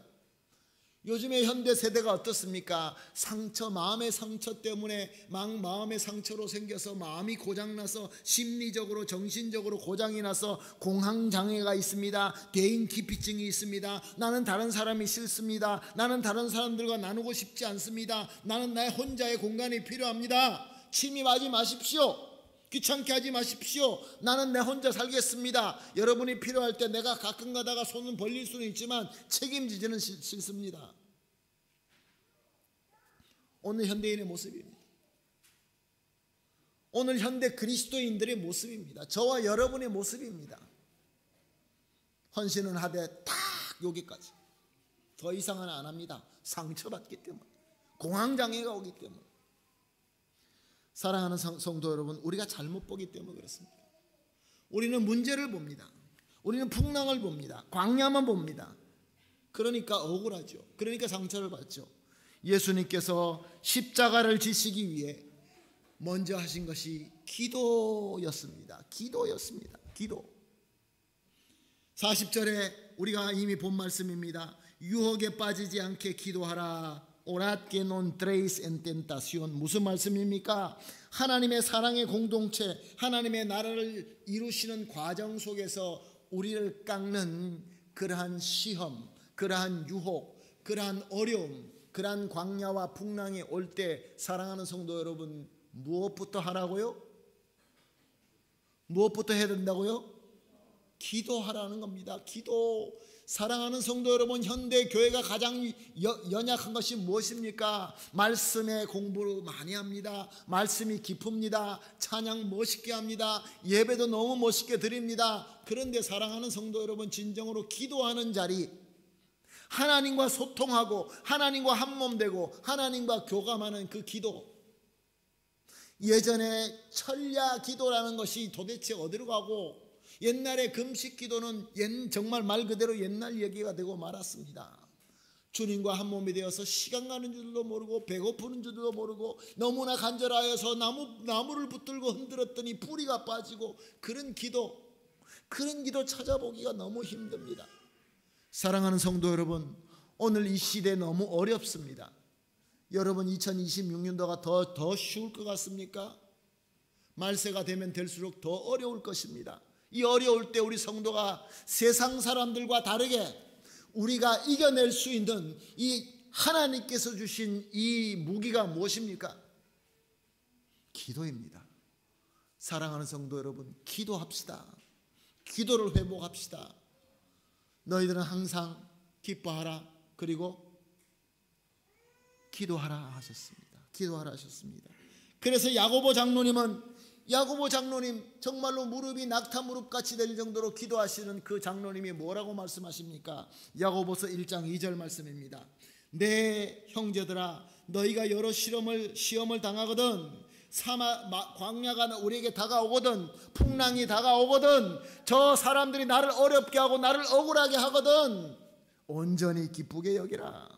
요즘의 현대 세대가 어떻습니까? 마음의 상처 때문에 마음의 상처로 생겨서 마음이 고장나서 심리적으로 정신적으로 고장이 나서 공황장애가 있습니다. 대인기피증이 있습니다. 나는 다른 사람이 싫습니다. 나는 다른 사람들과 나누고 싶지 않습니다. 나는 나의 혼자의 공간이 필요합니다. 침입하지 마십시오. 귀찮게 하지 마십시오. 나는 내 혼자 살겠습니다. 여러분이 필요할 때 내가 가끔 가다가 손은 벌릴 수는 있지만 책임지지는 싫습니다. 오늘 현대인의 모습입니다. 오늘 현대 그리스도인들의 모습입니다. 저와 여러분의 모습입니다. 헌신은 하되 딱 여기까지, 더 이상은 안 합니다. 상처받기 때문에, 공황장애가 오기 때문에. 사랑하는 성도 여러분, 우리가 잘못 보기 때문에 그렇습니다. 우리는 문제를 봅니다. 우리는 풍랑을 봅니다. 광야만 봅니다. 그러니까 억울하죠. 그러니까 상처를 받죠. 예수님께서 십자가를 지시기 위해 먼저 하신 것이 기도였습니다. 기도. 40절에 우리가 이미 본 말씀입니다. 유혹에 빠지지 않게 기도하라. Orad que no entréis en tentación. 무슨 말씀입니까? 하나님의 사랑의 공동체, 하나님의 나라를 이루시는 과정 속에서 우리를 깎는 그러한 시험, 그러한 유혹, 그러한 어려움, 그러한 광야와 풍랑이 올 때 사랑하는 성도 여러분, 무엇부터 하라고요? 무엇부터 해야 된다고요? 기도하라는 겁니다. 기도. 사랑하는 성도 여러분, 현대 교회가 가장 연약한 것이 무엇입니까? 말씀의 공부를 많이 합니다. 말씀이 깊습니다. 찬양 멋있게 합니다. 예배도 너무 멋있게 드립니다. 그런데 사랑하는 성도 여러분, 진정으로 기도하는 자리, 하나님과 소통하고 하나님과 한몸 되고 하나님과 교감하는 그 기도, 예전에 철야 기도라는 것이 도대체 어디로 가고, 옛날의 금식 기도는 정말 말 그대로 옛날 얘기가 되고 말았습니다. 주님과 한 몸이 되어서 시간 가는 줄도 모르고 배고프는 줄도 모르고 너무나 간절하여서 나무를 붙들고 흔들었더니 뿌리가 빠지고, 그런 기도 찾아보기가 너무 힘듭니다. 사랑하는 성도 여러분, 오늘 이 시대 너무 어렵습니다. 여러분, 2026년도가 더 쉬울 것 같습니까? 말세가 되면 될수록 더 어려울 것입니다. 이 어려울 때 우리 성도가 세상 사람들과 다르게 우리가 이겨낼 수 있는 이 하나님께서 주신 이 무기가 무엇입니까? 기도입니다. 사랑하는 성도 여러분, 기도합시다. 기도를 회복합시다. 너희들은 항상 기뻐하라, 그리고 기도하라 하셨습니다. 그래서 야고보 장로님 정말로 무릎이 낙타 무릎같이 될 정도로 기도하시는 그 장로님이 뭐라고 말씀하십니까? 야고보서 1장 2절 말씀입니다. 내 형제들아, 너희가 여러 시험을 당하거든, 광야가 우리에게 다가오거든, 풍랑이 다가오거든, 저 사람들이 나를 어렵게 하고 나를 억울하게 하거든, 온전히 기쁘게 여기라.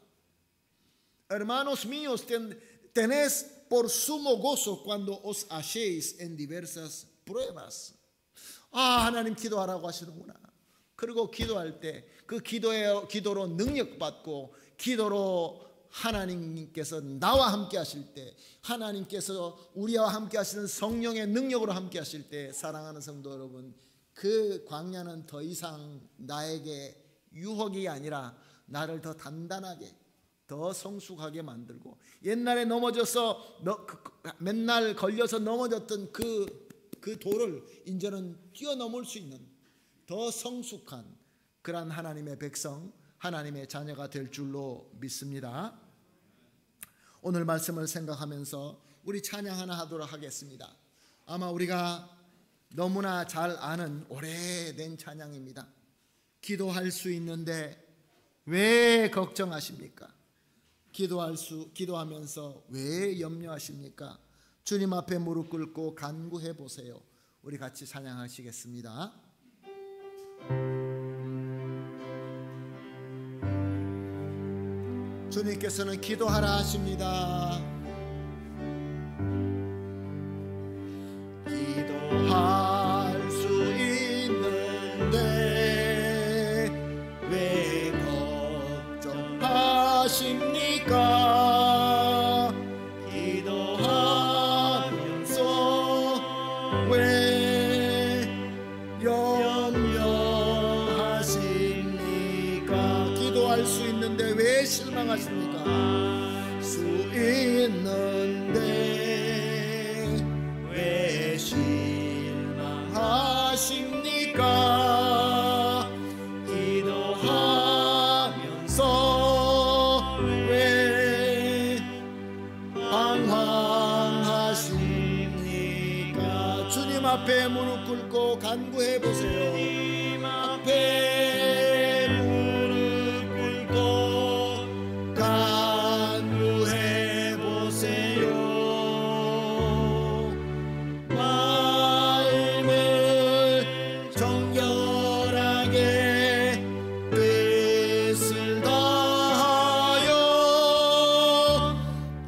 Hermanos míos, tenés por sumo gozo cuando os halléis en diversas pruebas. 하나님 기도하라고 하시는구나. 그리고 기도할 때 그 기도로 능력받고, 기도로 하나님께서 나와 함께 하실 때, 하나님께서 우리와 함께 하시는 성령의 능력으로 함께 하실 때, 사랑하는 성도 여러분, 그 광야는 더 이상 나에게 유혹이 아니라 나를 더 단단하게, 더 성숙하게 만들고, 옛날에 넘어져서 맨날 걸려서 넘어졌던 그 돌을 이제는 뛰어넘을 수 있는 더 성숙한 그런 하나님의 백성, 하나님의 자녀가 될 줄로 믿습니다. 오늘 말씀을 생각하면서 우리 찬양 하나 하도록 하겠습니다. 아마 우리가 너무나 잘 아는 오래된 찬양입니다. 기도할 수 있는데 왜 걱정하십니까? 기도하면서 왜 염려하십니까? 주님 앞에 무릎 꿇고 간구해 보세요. 우리 같이 찬양하시겠습니다. 주님께서는 기도하라 하십니다. 기도할 수 있는데 왜 걱정하십니까? 기도하면서 왜 염려하십니까? 기도할 수 있는데 왜 실망하십니까? 수 있는데 왜 실망하십니까? 기도하면서 왜 방황하십니까? 주님 앞에 무릎 꿇고 간구해 보세요. 주님 앞에 무릎 꿇고 간구해 보세요. 마음을 정결하게 뜻을 다하여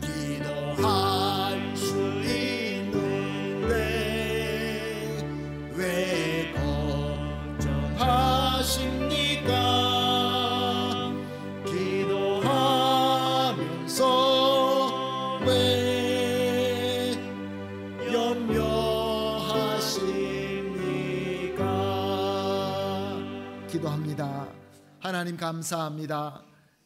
기도할 수 있는데 왜 걱정하십니까? 기도하면서 왜 염려하십니까? 기도합니다. 하나님 감사합니다.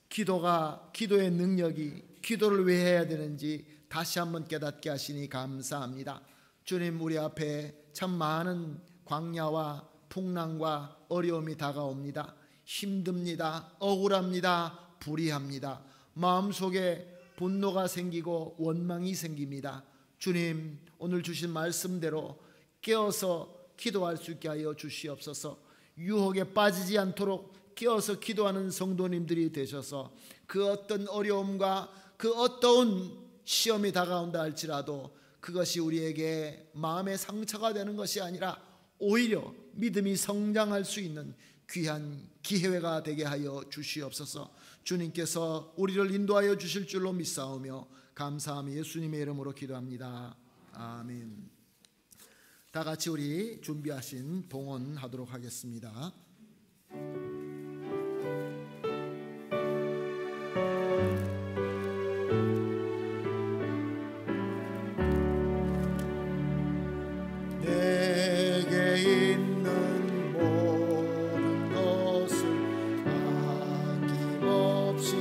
기도의 능력이, 기도를 왜 해야 되는지 다시 한번 깨닫게 하시니 감사합니다. 주님, 우리 앞에 참 많은 광야와 풍랑과 어려움이 다가옵니다. 힘듭니다. 억울합니다. 불의합니다. 마음속에 분노가 생기고 원망이 생깁니다. 주님, 오늘 주신 말씀대로 깨어서 기도할 수 있게 하여 주시옵소서. 유혹에 빠지지 않도록 깨어서 기도하는 성도님들이 되셔서 그 어떤 어려움과 그 어떠한 시험이 다가온다 할지라도 그것이 우리에게 마음의 상처가 되는 것이 아니라 오히려 믿음이 성장할 수 있는 귀한 기회가 되게 하여 주시옵소서. 주님께서 우리를 인도하여 주실 줄로 믿사오며 감사하며 예수님의 이름으로 기도합니다. 아멘. 다 같이 우리 준비하신 봉헌하도록 하겠습니다. 내게 있는 모든 것을 아낌없이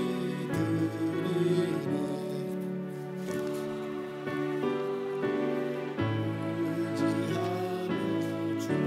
드리네. 의지하며 주를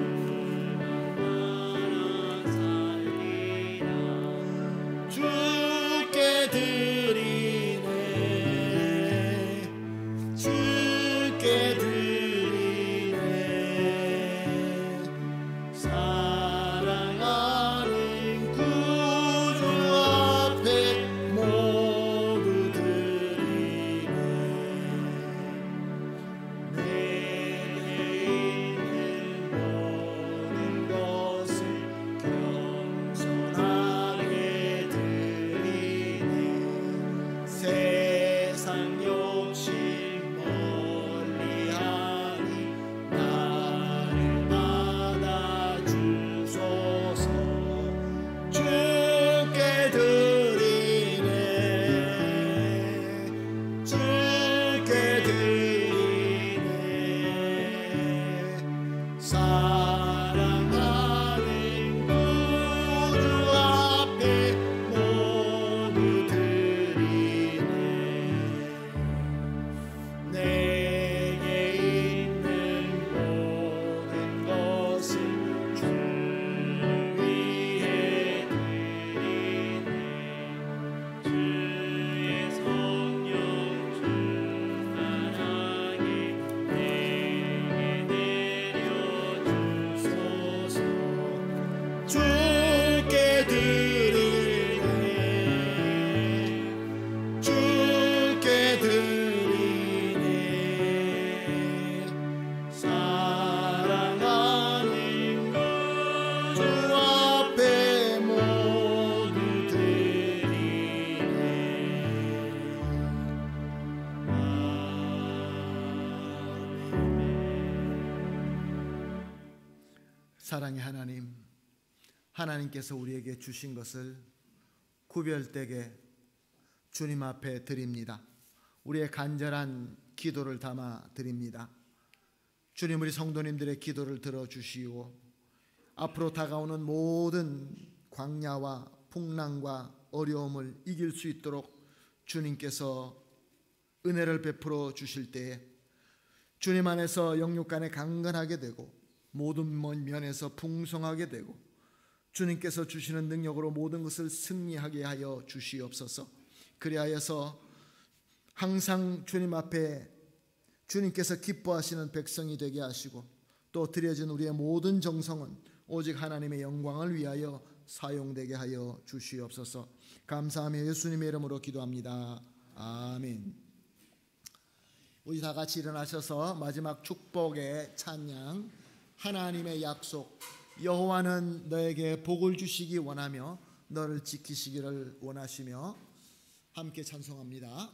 사랑의 하나님, 하나님께서 우리에게 주신 것을 구별되게 주님 앞에 드립니다. 우리의 간절한 기도를 담아 드립니다. 주님, 우리 성도님들의 기도를 들어주시고 앞으로 다가오는 모든 광야와 풍랑과 어려움을 이길 수 있도록 주님께서 은혜를 베풀어 주실 때에 주님 안에서 영육 간에 강건하게 되고 모든 면에서 풍성하게 되고 주님께서 주시는 능력으로 모든 것을 승리하게 하여 주시옵소서. 그리하여서 항상 주님 앞에 주님께서 기뻐하시는 백성이 되게 하시고 또 드려진 우리의 모든 정성은 오직 하나님의 영광을 위하여 사용되게 하여 주시옵소서. 감사하며 예수님의 이름으로 기도합니다. 아멘. 우리 다 같이 일어나셔서 마지막 축복의 찬양, 하나님의 약속, 여호와는 너에게 복을 주시기 원하며 너를 지키시기를 원하시며 함께 찬송합니다.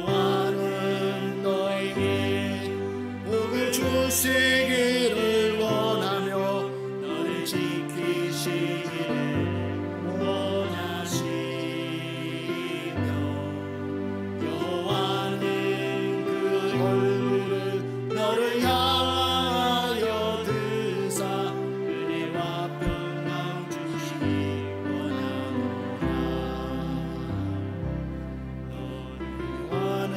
여호와는 너에게 복을 주시기를 원하며 너를 지키시기를 원하시며 여호와는 그 얼굴을 너를 향하여 드사 은혜와 평강 주시기 원하노라. 여호와는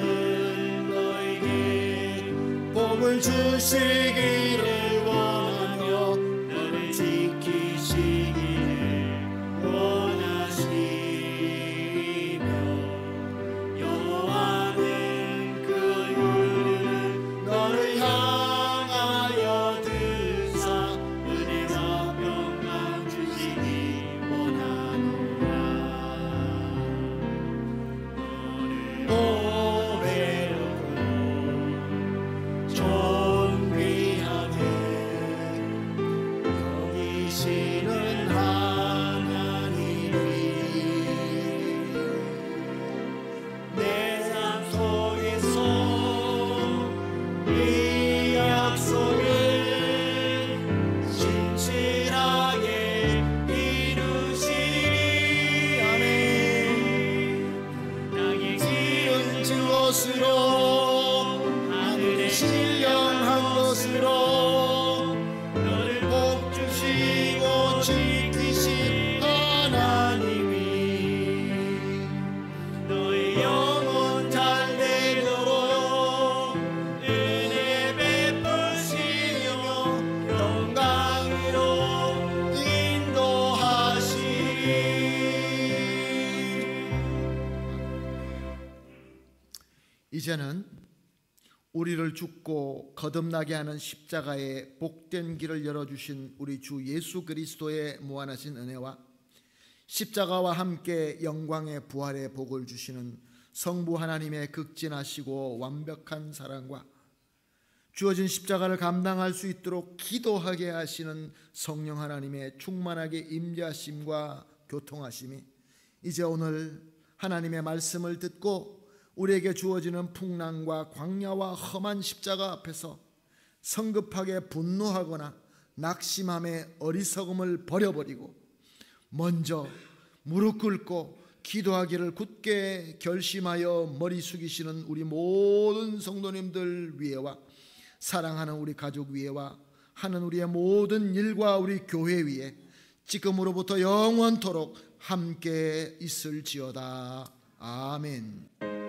너에게 복을 주시기를 원하며 너를 지키시기를 원하시며 여호와는 그 얼굴을 너를 향하여 드사 은혜와 평강 주시기 원하노라. 너를 보배롭고 존귀하게 여기시는 하나님이 내 삶 속에서 이 약속을 신실하게 이루시리. 아멘. 땅에 기름 진 것으로 하늘에 신령한 것으로 너를 복 주시고 지키신 하나님이 너의 영혼 잘 되도록 은혜 베푸시며 영광으로 인도하시리. 이제는 우리를 죽고 거듭나게 하는 십자가의 복된 길을 열어주신 우리 주 예수 그리스도의 무한하신 은혜와 십자가와 함께 영광의 부활의 복을 주시는 성부 하나님의 극진하시고 완벽한 사랑과 주어진 십자가를 감당할 수 있도록 기도하게 하시는 성령 하나님의 충만하게 임재하심과 교통하심이 이제 오늘 하나님의 말씀을 듣고 우리에게 주어지는 풍랑과 광야와 험한 십자가 앞에서 성급하게 분노하거나 낙심함의 어리석음을 버려버리고 먼저 무릎 꿇고 기도하기를 굳게 결심하여 머리 숙이시는 우리 모든 성도님들 위에와 사랑하는 우리 가족 위에와 하는 우리의 모든 일과 우리 교회 위에 지금으로부터 영원토록 함께 있을지어다. 아멘.